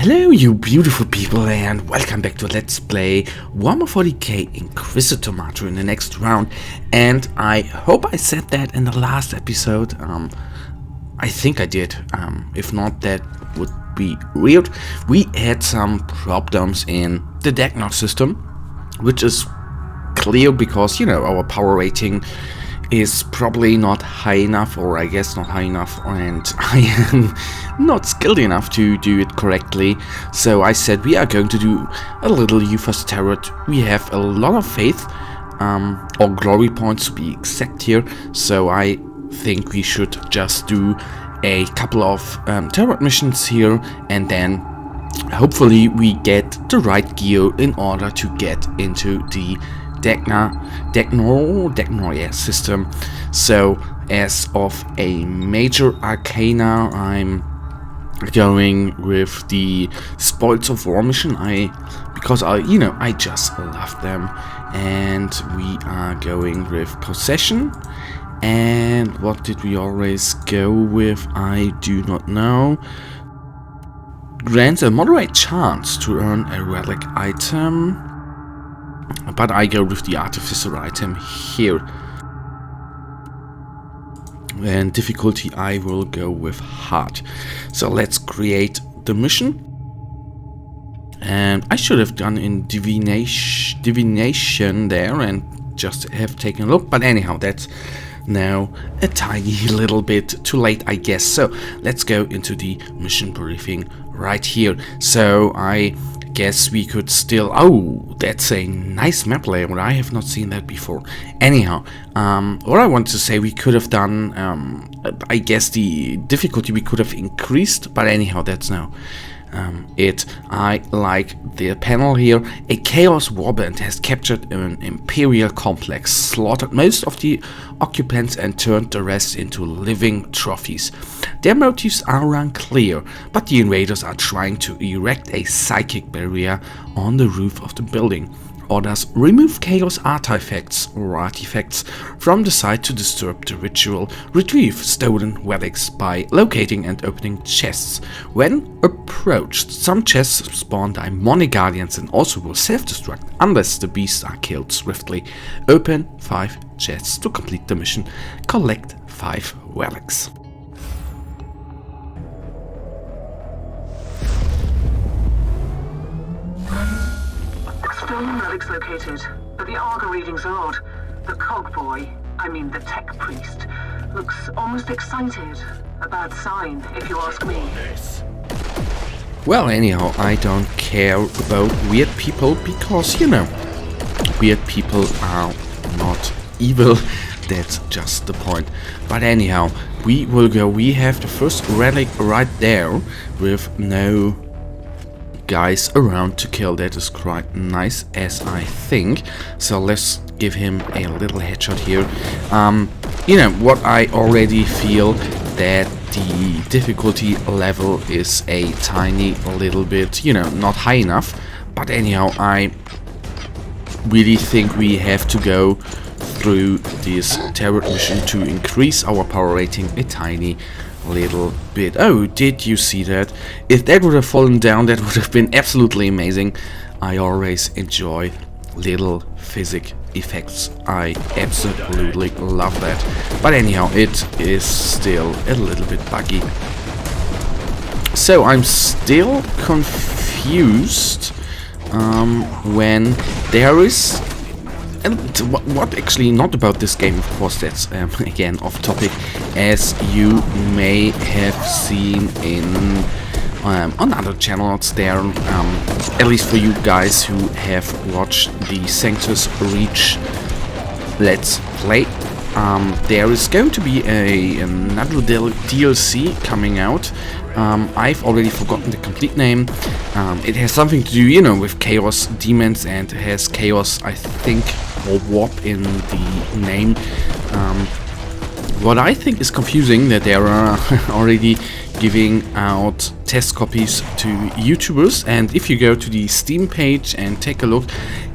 Hello you beautiful people and welcome back to Let's Play Warhammer 40k Inquisitor Martyr in the next round. And I hope I said that in the last episode. I think I did. If not, that would be weird. We had some problems in the Dagnar system, which is clear because, you know, our power rating is probably not high enough, or I guess not high enough, and I am not skilled enough to do it correctly. So I said we are going to do a little Euphas Tarot. We have a lot of faith, or glory points to be exact here, so I think we should just do a couple of tarot missions here, and then hopefully we get the right gear in order to get into the Dagnar system. So as of a major arcana, I'm going with the Spoils of War mission. Because I just love them, and we are going with Possession. And what did we always go with? I do not know. Grants a moderate chance to earn a relic item. But I go with the Artificer item here. And difficulty I will go with hard. So let's create the mission. And I should have done in divination there and just have taken a look. But anyhow, that's now a tiny little bit too late, I guess. So let's go into the mission briefing right here. So I guess we could still... Oh, that's a nice map layout. I have not seen that before. Anyhow, what I want to say, we could have done, I guess the difficulty we could have increased, but anyhow, that's now I like the panel here. A Chaos Warband has captured an Imperial complex, slaughtered most of the occupants and turned the rest into living trophies. Their motives are unclear, but the invaders are trying to erect a psychic barrier on the roof of the building. Orders: remove chaos artifacts from the site to disturb the ritual. Retrieve stolen relics by locating and opening chests. When approached, some chests spawn demonic guardians and also will self-destruct unless the beasts are killed swiftly. Open 5 chests to complete the mission. Collect 5 relics. Stolen relics located, but the Arga readings are odd. The cogboy, the tech priest, looks almost excited. A bad sign, if you ask me. Well, anyhow, I don't care about weird people because, you know, weird people are not evil. That's just the point. But anyhow, we will go. We have the first relic right there with no guys around to kill. That is quite nice, as I think. So let's give him a little headshot here. You know what, I already feel that the difficulty level is a tiny little bit, you know, not high enough. But anyhow, I really think we have to go through this tarot mission to increase our power rating a tiny little bit. Oh, did you see that? If that would have fallen down, that would have been absolutely amazing. I always enjoy little physics effects. I absolutely love that. But anyhow, it is still a little bit buggy. So I'm still confused when there is... And what actually not about this game, of course, that's again off topic, as you may have seen in on other channels there, at least for you guys who have watched the Sanctus Reach Let's Play. There is going to be another DLC coming out. I've already forgotten the complete name. It has something to do, you know, with Chaos Demons, and it has Chaos, I think, or Warp in the name. What I think is confusing, that they are already giving out test copies to YouTubers, and if you go to the Steam page and take a look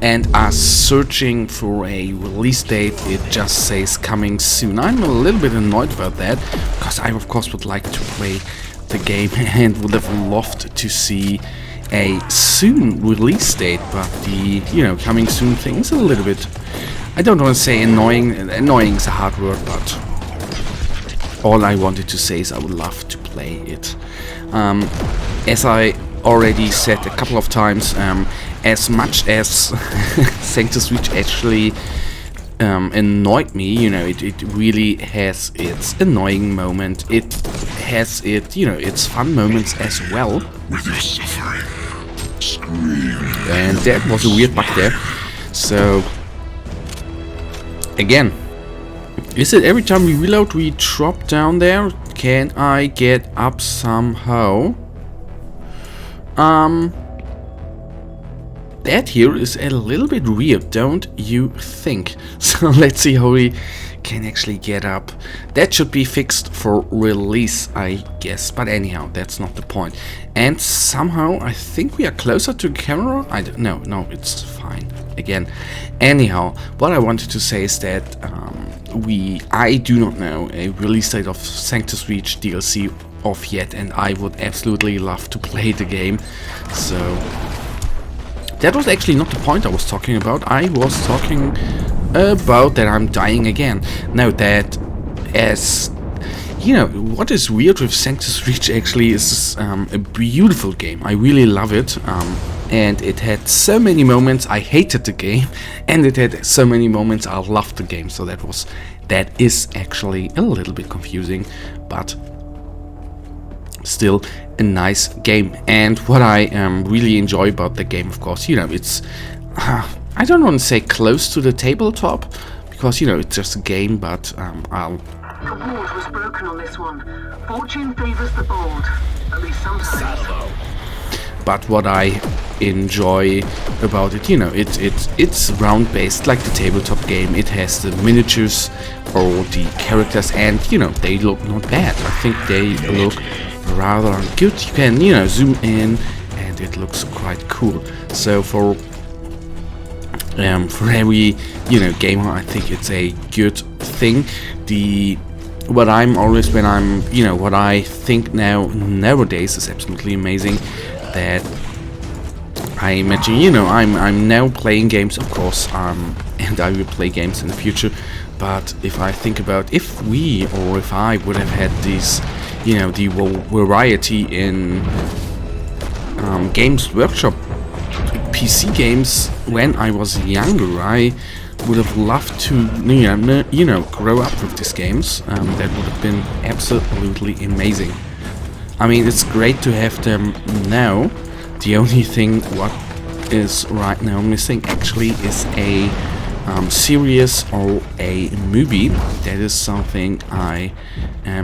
and are searching for a release date, it just says coming soon. I'm a little bit annoyed about that, because I of course would like to play the game and would have loved to see a soon release date, but the, you know, coming soon thing is a little bit, I don't want to say annoying. Annoying is a hard word, but all I wanted to say is I would love to play it. As I already said a couple of times, as much as Sanctus Reach actually annoyed me, you know, it really has its annoying moment. It has its fun moments as well. With your suffering, And that was a weird bug there. So again, is it every time we reload we drop down there? Can I get up somehow? That here is a little bit weird, don't you think? So let's see how we can actually get up. That should be fixed for release, I guess. But anyhow, that's not the point. And somehow I think we are closer to camera. I don't know. No, it's fine. Again, anyhow, what I wanted to say is that I do not know a release date of Sanctus Reach DLC of yet, and I would absolutely love to play the game. So that was actually not the point I was talking about. I was talking about that I'm dying again. Now that, as you know, what is weird with Sanctus Reach actually is a beautiful game. I really love it. And it had so many moments I hated the game, and it had so many moments I loved the game. So that is actually a little bit confusing, but still a nice game. And what I really enjoy about the game, of course, you know, it's I don't want to say close to the tabletop, because, you know, it's just a game, but The board was broken on this one. Fortune favors the bold, at least sometimes. but what I enjoy about it, you know, it's round based like the tabletop game. It has the miniatures or the characters, and, you know, they look not bad. I think they look rather good. You can, you know, zoom in and it looks quite cool. So for every, you know, gamer, I think it's a good thing. What I'm always, when I'm, you know, what I think nowadays is absolutely amazing, that I imagine, you know, I'm now playing games, of course, and I will play games in the future. But if I think about if I would have had these, you know, the variety in Games Workshop PC games when I was younger, I would have loved to, you know, grow up with these games. That would have been absolutely amazing. I mean, it's great to have them now. The only thing what is right now missing actually is a series or a movie. That is something I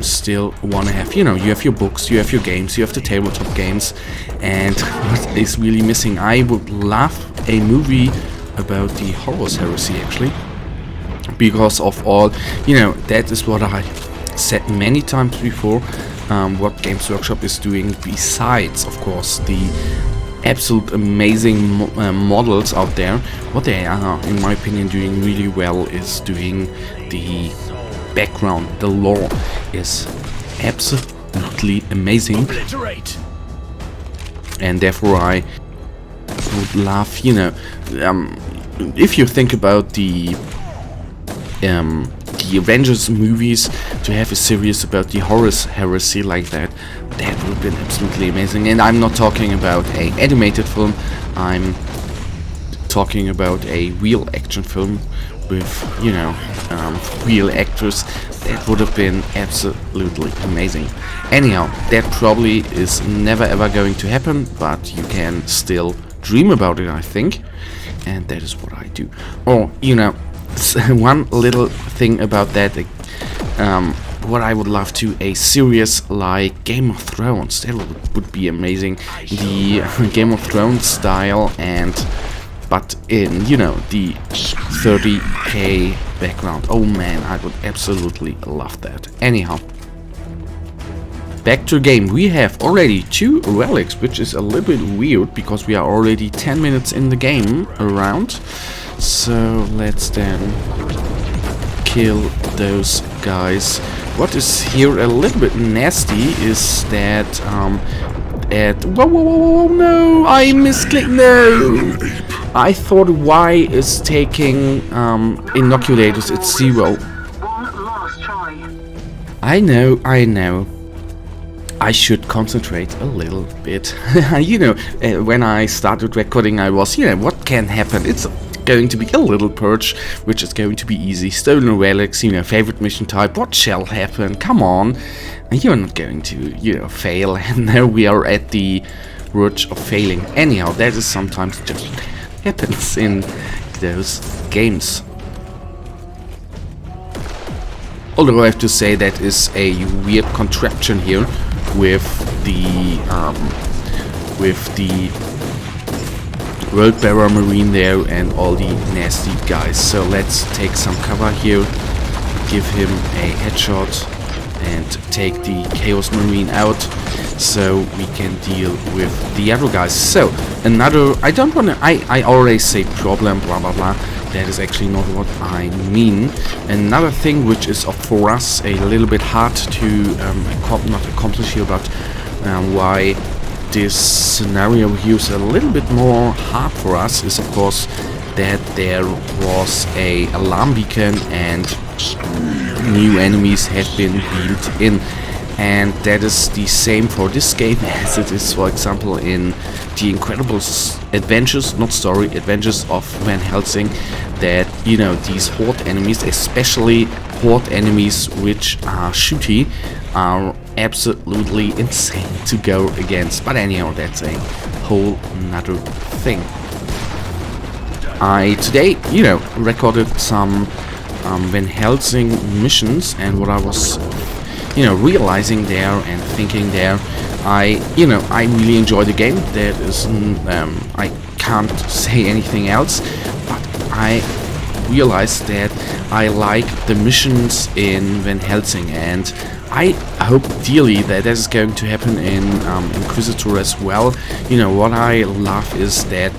still want to have. You know, you have your books, you have your games, you have the tabletop games, and what is really missing, I would love a movie about the Horus Heresy, actually, because of all, you know, that is what I said many times before, what Games Workshop is doing besides, of course, the absolute amazing models out there. What they are, in my opinion, doing really well is doing the background. The lore is absolutely amazing, and therefore I would love, you know, if you think about the Avengers movies, to have a series about the Horus Heresy like that, that would have been absolutely amazing. And I'm not talking about an animated film, I'm talking about a real action film with, you know, real actors. That would have been absolutely amazing. Anyhow, that probably is never ever going to happen, but you can still dream about it, I think, and that is what I do. Or, you know, one little thing about that, what I would love to, a series like Game of Thrones. That would be amazing. The Game of Thrones style, but in, you know, the 30k background. Oh man, I would absolutely love that. Anyhow, back to the game. We have already 2 relics, which is a little bit weird because we are already 10 minutes in the game around. So let's then kill those guys what is here a little bit nasty is that whoa, no, I misclicked, no! I thought Y is taking inoculators, it's 0. One last try. I know. I should concentrate a little bit. You know, when I started recording, I was, you know, what can happen? It's going to be a little purge, which is going to be easy. Stolen relics, you know, favorite mission type. What shall happen? Come on. You're not going to, you know, fail. And now we are at the verge of failing. Anyhow, that is sometimes just happens in those games. Although I have to say that is a weird contraption here with the World-bearer Marine there and all the nasty guys. So let's take some cover here, give him a headshot and take the Chaos Marine out so we can deal with the other guys. So another, I don't want to, I always say problem, blah blah blah. That is actually not what I mean. Another thing which is for us a little bit hard to not accomplish here, but why this scenario here is a little bit more hard for us is of course that there was a alarm beacon and new enemies have been built in. And that is the same for this game as it is, for example, in the incredible adventures, not story, adventures of Van Helsing, that, you know, these horde enemies, especially horde enemies which are shooty, are absolutely insane to go against. But anyhow, that's a whole nother thing. I today, you know, recorded some Van Helsing missions, and what I was, you know, realizing there and thinking there, I really enjoy the game. That is, I can't say anything else, but I realized that I like the missions in Van Helsing, and I hope dearly that that is going to happen in Inquisitor as well. You know, what I love is that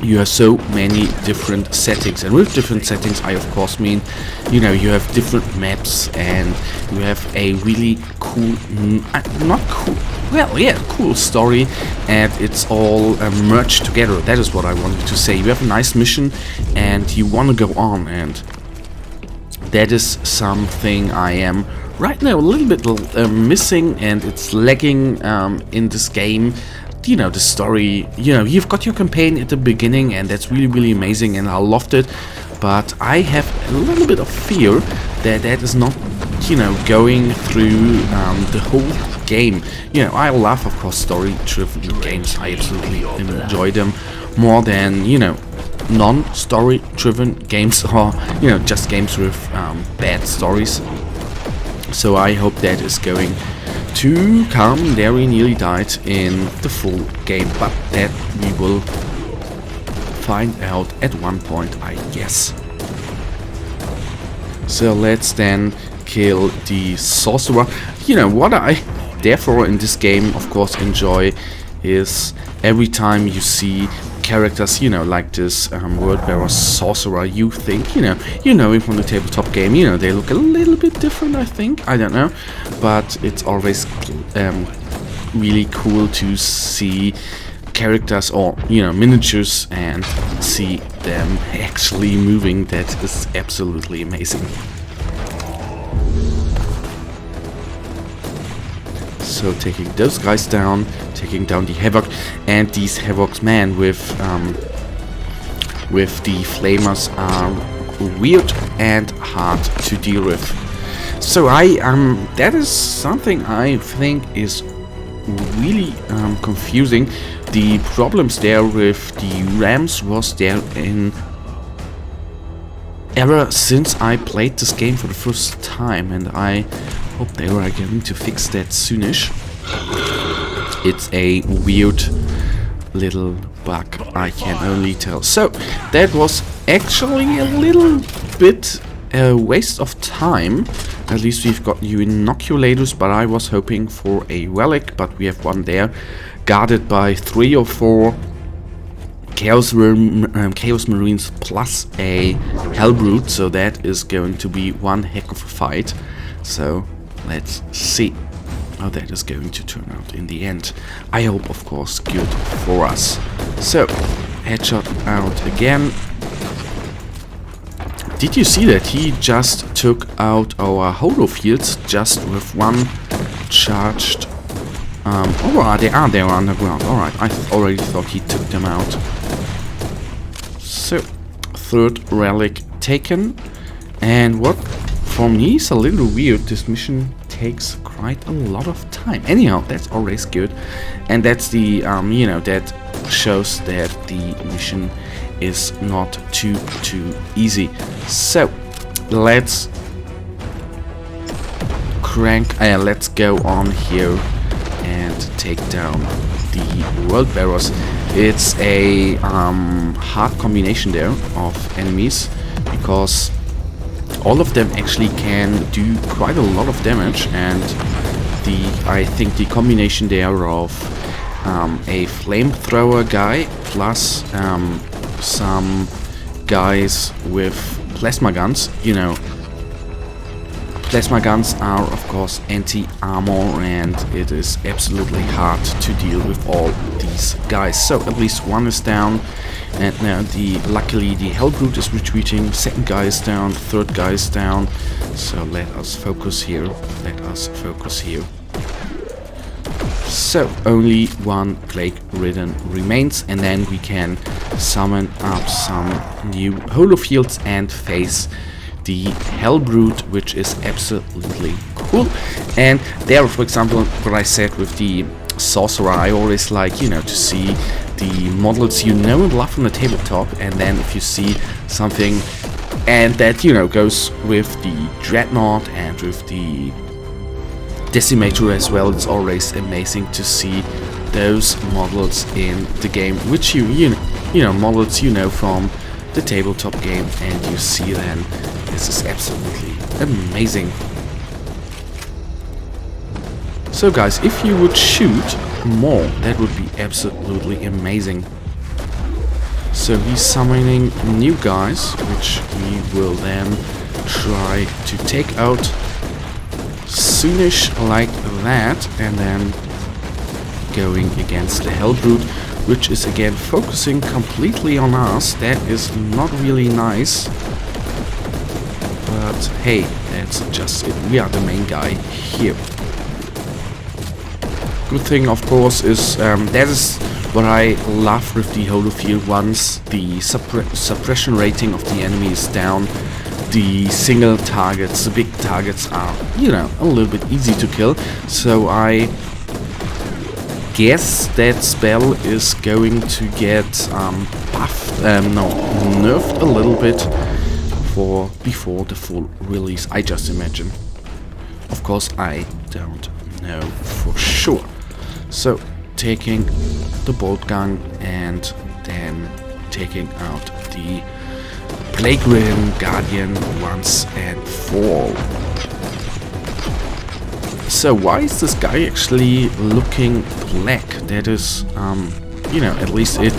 you have so many different settings, and with different settings I of course mean, you know, you have different maps and you have a really cool, cool story, and it's all merged together. That is what I wanted to say. You have a nice mission and you want to go on, and that is something I am right now a little bit missing, and it's lagging in this game. You know, the story, you know, you've got your campaign at the beginning and that's really, really amazing and I loved it, but I have a little bit of fear that that is not, you know, going through the whole game. You know, I love, of course, story-driven games. I absolutely enjoy them more than, you know, non-story-driven games, or, you know, just games with bad stories. So I hope that is going to come. There we nearly died in the full game, but that we will find out at one point, I guess. So let's then kill the sorcerer. You know, what I therefore in this game of course enjoy is every time you see characters, you know, like this World-bearer sorcerer, you think, you know him from the tabletop game, you know, they look a little bit different, I think, I don't know, but it's always really cool to see characters, or, you know, miniatures, and see them actually moving. That is absolutely amazing. So taking those guys down, taking down the Havoc, and these Havocs, man, with the flamers are weird and hard to deal with. So that is something I think is really confusing. The problems there with the Rams was there in ever since I played this game for the first time, and I hope they are going to fix that soonish. It's a weird little bug, I can only tell. So that was actually a little bit a waste of time. At least we've got new inoculators, but I was hoping for a relic, but we have one there, guarded by 3 or 4 Chaos Marines plus a Hellbrute, so that is going to be one heck of a fight. So let's see how that is going to turn out in the end. I hope, of course, good for us. So, headshot out again. Did you see that he just took out our holo fields just with one charged? Oh, they are underground. Alright, I already thought he took them out. So, third relic taken. And what for me is a little weird, this mission takes quite a lot of time. Anyhow, that's always good. And that's the, you know, that shows that the mission is not too easy. So let's let's go on here and take down the world bearers. It's a hard combination there of enemies, because all of them actually can do quite a lot of damage, and I think the combination there of a flamethrower guy plus some guys with plasma guns. You know, plasma guns are of course anti-armor, and it is absolutely hard to deal with all these guys. So at least one is down, and now luckily the Hellbrute is retreating. Second guy is down, third guy is down. So let us focus here. So only one plague-ridden remains, and then we can summon up some new holo fields and face the Hellbrute, which is absolutely cool. And there, for example, what I said with the Sorcerer, I always like, you know, to see the models you know and love on the tabletop, and then if you see something and that, you know, goes with the Dreadnought and with the Decimator as well, it's always amazing to see those models in the game, which you know models you know from the tabletop game, and you see them. This is absolutely amazing. So guys, if you would shoot more, that would be absolutely amazing. So he's summoning new guys, which we will then try to take out soonish like that, and then going against the Hellbrute, which is again focusing completely on us. That is not really nice, but hey, that's just it. We are the main guy here. Good thing, of course, is that is what I love with the holofield. Once the suppression rating of the enemy is down, the single targets, the big targets, are, you know, a little bit easy to kill. So I guess that spell is going to get nerfed a little bit before the full release, I just imagine. Of course, I don't know for sure. So taking the bolt gun and then taking out the plague-ridden guardian once and for all. So why is this guy actually looking black? That is, you know, at least it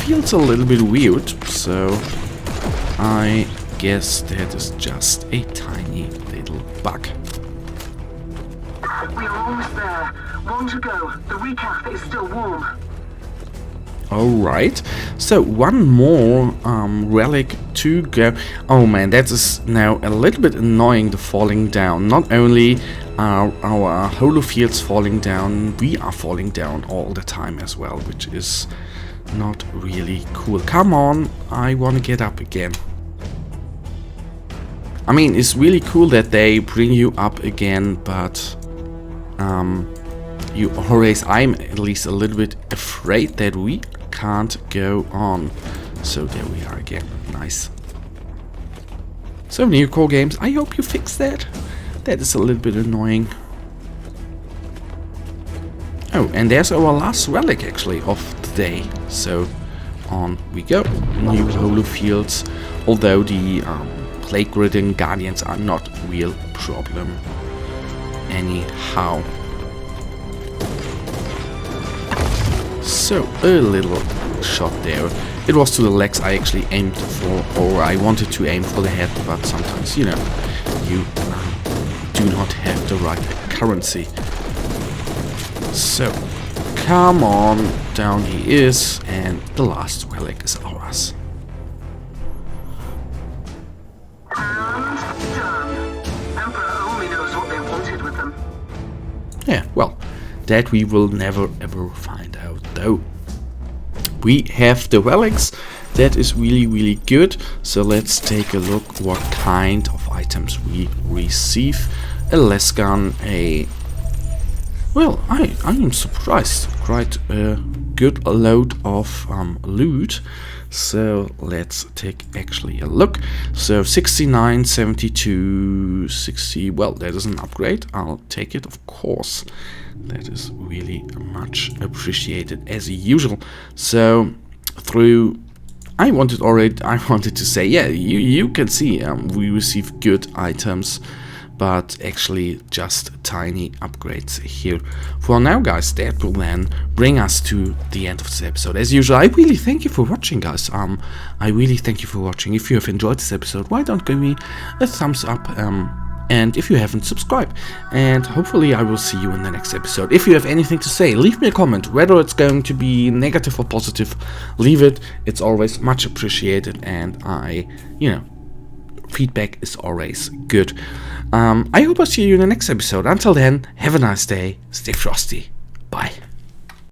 feels a little bit weird. So I guess that is just a tiny little bug. We are almost there. One to go. The recap is still warm. Alright, so one more relic to go. Oh man, that is now a little bit annoying, the falling down. Not only are our holofields falling down, we are falling down all the time as well, which is not really cool. Come on, I want to get up again. I mean, it's really cool that they bring you up again, but I'm at least a little bit afraid that we can't go on. So there we are again. Nice. So new core games, I hope you fix that. That is a little bit annoying. Oh, and there's our last relic actually of the day. So on we go. New holofields, although the plague-ridden guardians are not a real problem anyhow. So a little shot there. It was to the legs I actually aimed for, or I wanted to aim for the head, but sometimes, you know, you do do not have the right currency. So, come on, down he is, and the last relic is ours. And done. Emperor only knows what they wanted with them. Yeah, well, that we will never ever find out though. We have the relics. That is really, really good. So let's take a look what kind of items we receive. A less gun, a... Well, I am surprised. Quite a good load of loot. So let's take actually a look. So 69, 72, 60. Well, that is an upgrade. I'll take it, of course. That is really much appreciated as usual. So through... I wanted to say, yeah, you can see we receive good items, but actually just tiny upgrades here. For now, guys, that will then bring us to the end of this episode. As usual, I really thank you for watching, guys. I really thank you for watching. If you have enjoyed this episode, why don't give me a thumbs up, and if you haven't, subscribe. And hopefully I will see you in the next episode. If you have anything to say, leave me a comment. Whether it's going to be negative or positive, leave it. It's always much appreciated, and feedback is always good. I hope I'll see you in the next episode. Until then, have a nice day. Stay frosty. Bye.